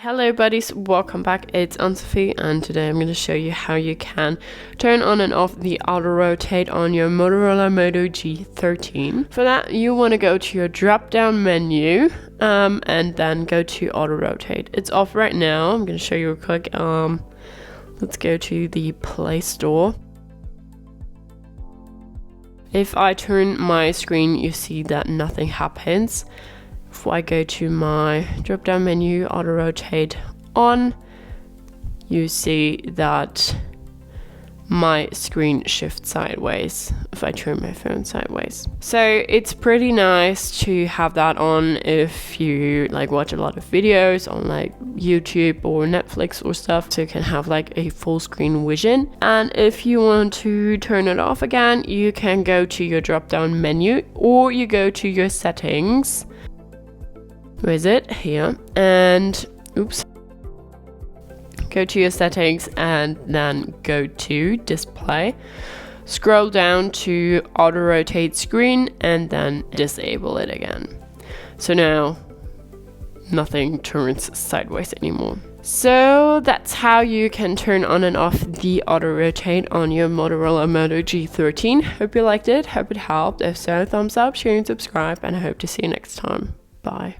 Hello buddies, welcome back. It's Anne-Sophie and today I'm going to show you how you can turn on and off the auto rotate on your Motorola Moto G13. For that you want to go to your drop down menu and then go to auto rotate. It's off right now. I'm going to show you real quick. Let's go to the Play Store. If I turn my screen, you see that nothing happens. If I go to my drop down menu, auto rotate on, you see that my screen shifts sideways if I turn my phone sideways. So it's pretty nice to have that on if you like watch a lot of videos on like YouTube or Netflix or stuff, so you can have like a full screen vision. And if you want to turn it off again, you can go to your drop down menu or you go to your settings. Where is it? Here. And go to your settings and then go to display. Scroll down to auto rotate screen and then disable it again. So now nothing turns sideways anymore. So that's how you can turn on and off the auto rotate on your Motorola Moto G13. Hope you liked it. Hope it helped. If so, thumbs up, share and subscribe, and I hope to see you next time. Bye.